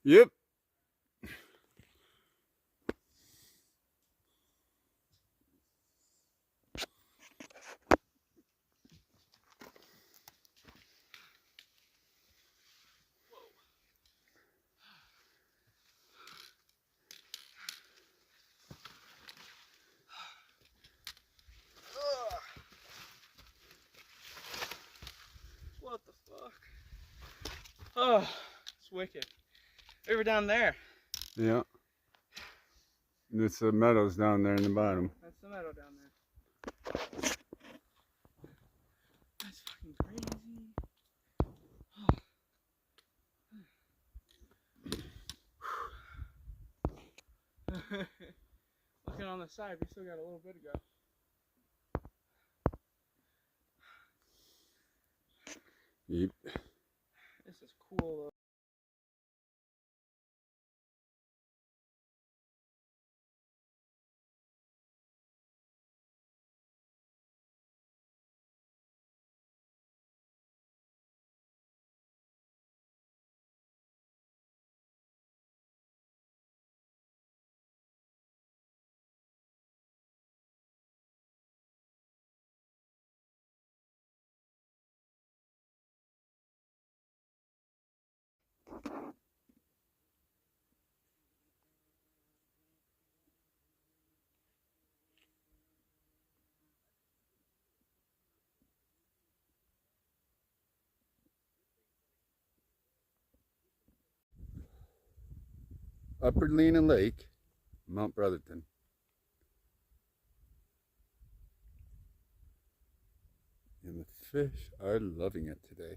Yep. What the fuck? Oh, it's wicked. Over down there. Yeah. There's the meadows down there in the bottom. That's the meadow down there. That's fucking crazy. Looking on the side, we still got a little bit to go. Yep. This is cool. Upper Lena Lake, Mount Brotherton. And the fish are loving it today.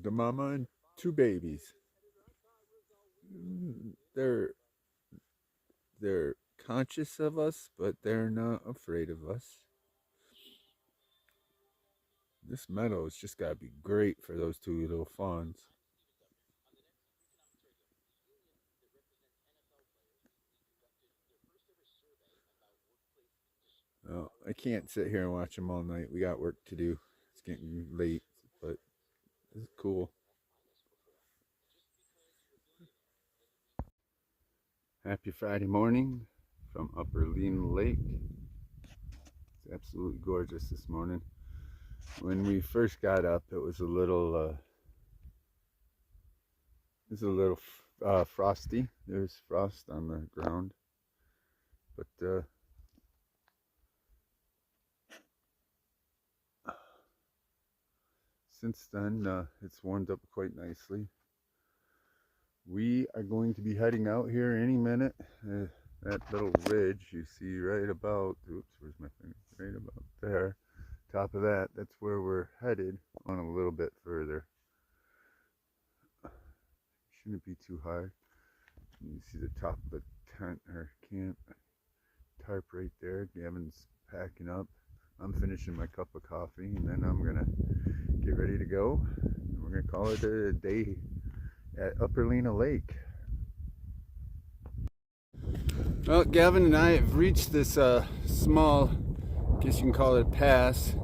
The mama and two babies. They're conscious of us, but they're not afraid of us. This meadow has just got to be great for those two little fawns. Oh, I can't sit here and watch them all night. We got work to do. It's getting late, but it's cool. Happy Friday morning from Upper Lena Lake. It's absolutely gorgeous this morning. When we first got up, it was a little frosty. There's frost on the ground, but since then it's warmed up quite nicely. We are going to be heading out here any minute. That little ridge you see right about, oops, where's my finger? Right about there. Top of that, that's where we're headed on a little bit further. Shouldn't be too hard. You see the top of the tent or camp tarp right there. Gavin's packing up. I'm finishing my cup of coffee and then I'm gonna get ready to go. And we're gonna call it a day at Upper Lena Lake. Well, Gavin and I have reached this small, I guess you can call it a pass.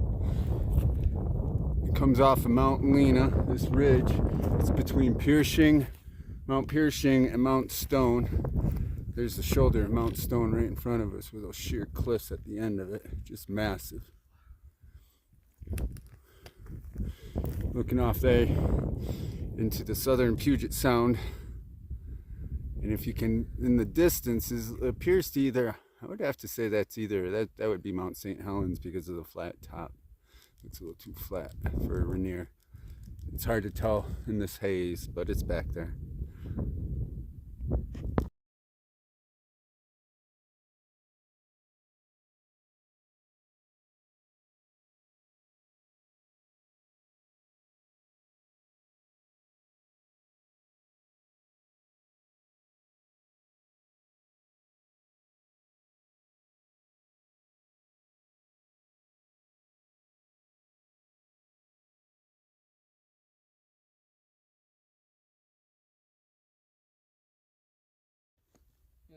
It comes off of Mount Lena, this ridge. It's between Mount Pershing and Mount Stone. There's the shoulder of Mount Stone right in front of us with those sheer cliffs at the end of it. Just massive. Looking off there into the southern Puget Sound. And if you can, in the distance, it appears to either, I would have to say that's either, that would be Mount St. Helens because of the flat top. It's a little too flat for Rainier. It's hard to tell in this haze, but it's back there.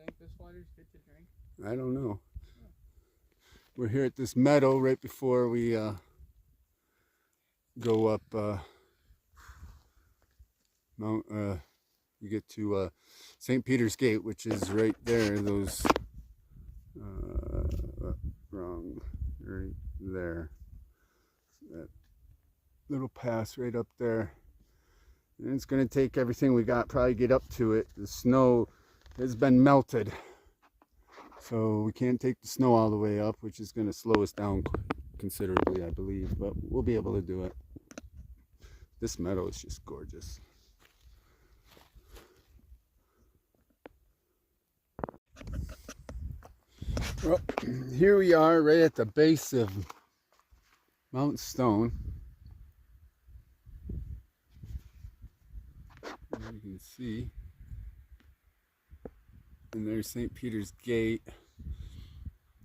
think this water's good to drink? I don't know. We're here at this meadow right before we go up you get to St. Peter's Gate, which is right there. Those wrong, right there. That little pass right up there. And it's going to take everything we got, probably get up to it. The snow has been melted, so we can't take the snow all the way up, which is going to slow us down considerably, I believe, but we'll be able to do it. This meadow is just gorgeous. Well, here we are right at the base of Mount Stone. As you can see, and there's St. Peter's Gate.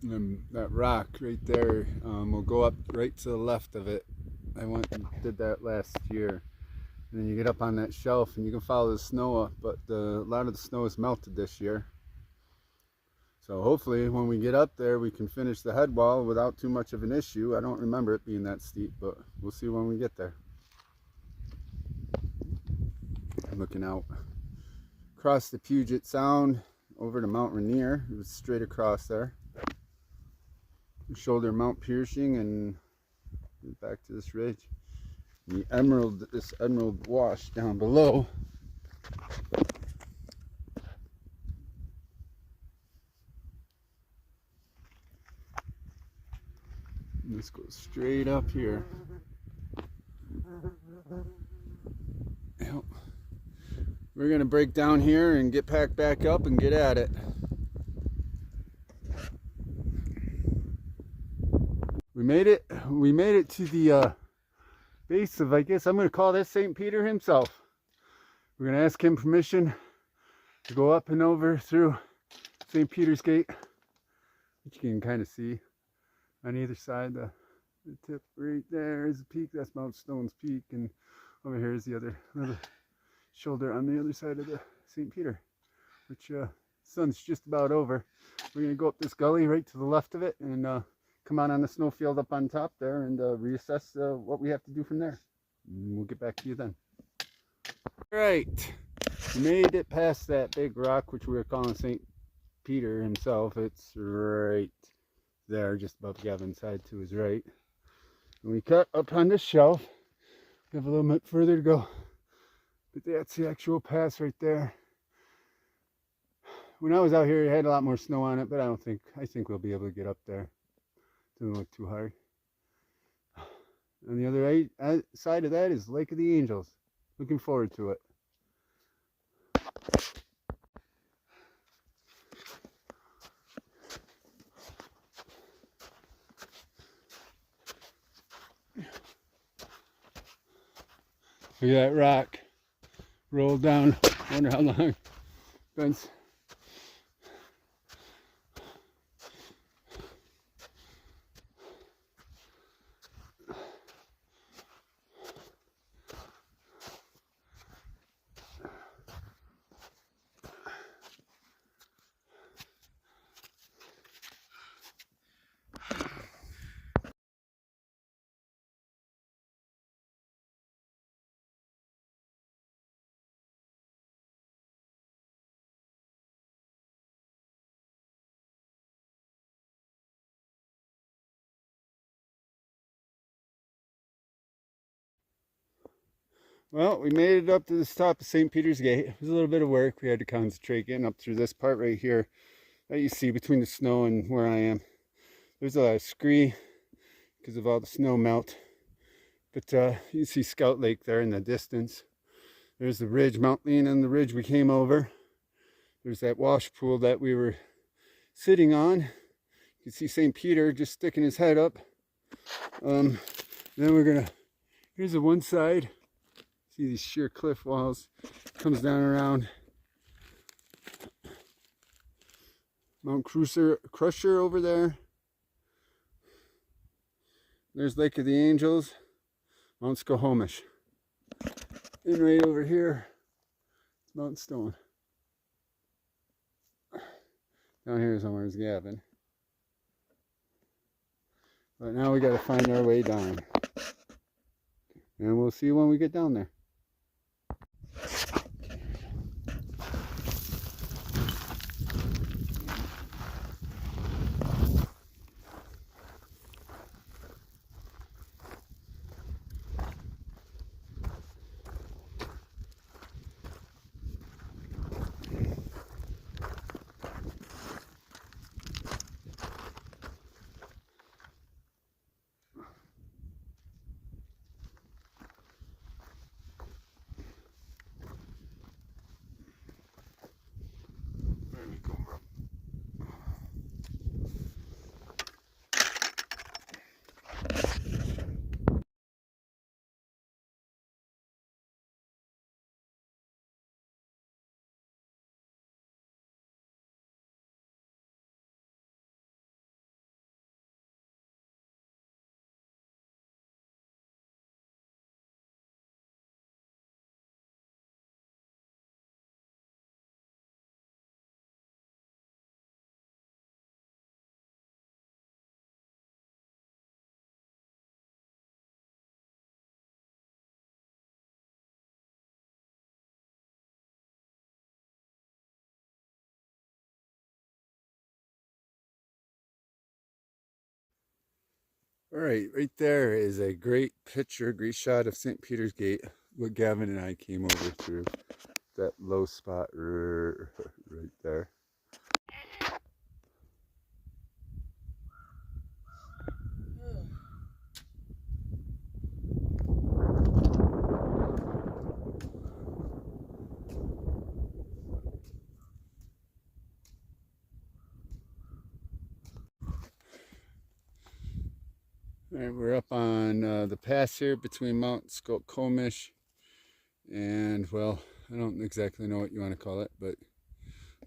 And that rock right there will go up right to the left of it. I went and did that last year. And then you get up on that shelf and you can follow the snow up, but a lot of the snow is melted this year. So hopefully when we get up there we can finish the head wall without too much of an issue. I don't remember it being that steep, but we'll see when we get there. I'm looking out across the Puget Sound over to Mount Rainier. It was straight across there. Shoulder Mount Piercing and back to this ridge. And this emerald wash down below. And this goes straight up here. Yep. We're gonna break down here and get packed back up and get at it. We made it to the base of, I guess I'm going to call this St. Peter himself. We're going to ask him permission to go up and over through St. Peter's Gate, which you can kind of see on either side. The tip right there is the peak. That's Mount Stone's peak, and over here is the other little shoulder on the other side of the St. Peter, which sun's just about over. We're going to go up this gully right to the left of it and come on the snowfield up on top there and reassess what we have to do from there. And we'll get back to you then. All right, we made it past that big rock, which we were calling St. Peter himself. It's right there, just above Gavin's side to his right. And we cut up on this shelf. We have a little bit further to go, but that's the actual pass right there. When I was out here, it had a lot more snow on it, but I think we'll be able to get up there. Doesn't look too hard. On the other side of that is Lake of the Angels. Looking forward to it. Look at that rock. Rolled down. Wonder how long. Fence. Well, we made it up to the top of St. Peter's Gate. It was a little bit of work. We had to concentrate getting up through this part right here that you see between the snow and where I am. There's a lot of scree because of all the snow melt. But you see Scout Lake there in the distance. There's the ridge, Mount Lena, and the ridge we came over. There's that wash pool that we were sitting on. You can see St. Peter just sticking his head up. Then here's the one side. See these sheer cliff walls. Comes down around Mount Crusher over there. There's Lake of the Angels, Mount Skohomish. And right over here, Mount Stone. Down here somewhere is Gavin. But now we got to find our way down. And we'll see when we get down there. All right, right there is a great picture, great shot of St. Peter's Gate, what Gavin and I came over through. That low spot right there. All right, we're up on the pass here between Mount Skokomish and, well, I don't exactly know what you want to call it, but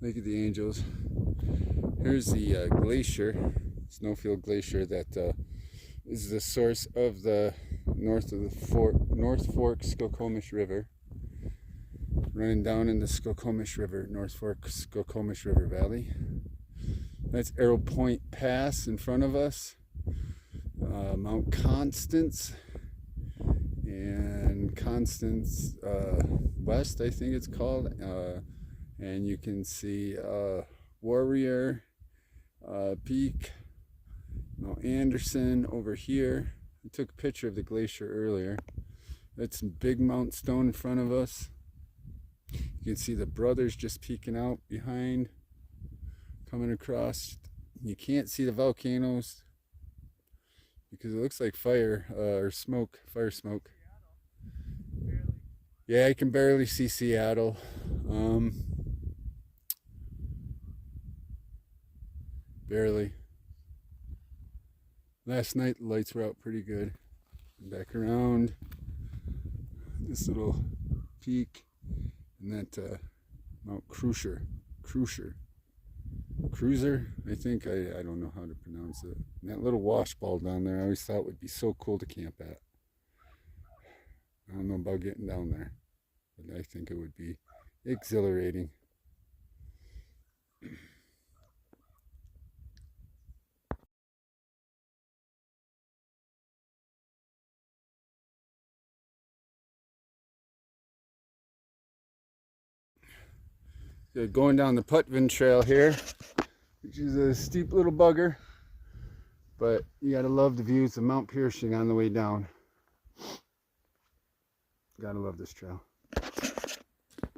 Lake of the Angels. Here's the glacier, Snowfield Glacier, that is the source of the North Fork Skokomish River, running down in the Skokomish River, North Fork Skokomish River Valley. That's Arrow Point Pass in front of us. Mount Constance and Constance West, I think it's called, and you can see Warrior Peak, Mount Anderson over here. I took a picture of the glacier earlier. That's Big Mount Stone in front of us. You can see the brothers just peeking out behind, coming across. You can't see the volcanoes because it looks like fire or smoke, fire smoke. Yeah, I can barely see Seattle. Barely. Last night the lights were out pretty good. Back around this little peak, and that Mount Cruiser, I think. I don't know how to pronounce it. And that little washball down there, I always thought would be so cool to camp at. I don't know about getting down there, but I think it would be exhilarating. So going down the Putvin trail here, which is a steep little bugger, but you gotta love the views of Mount Pershing on the way down. Gotta love this trail.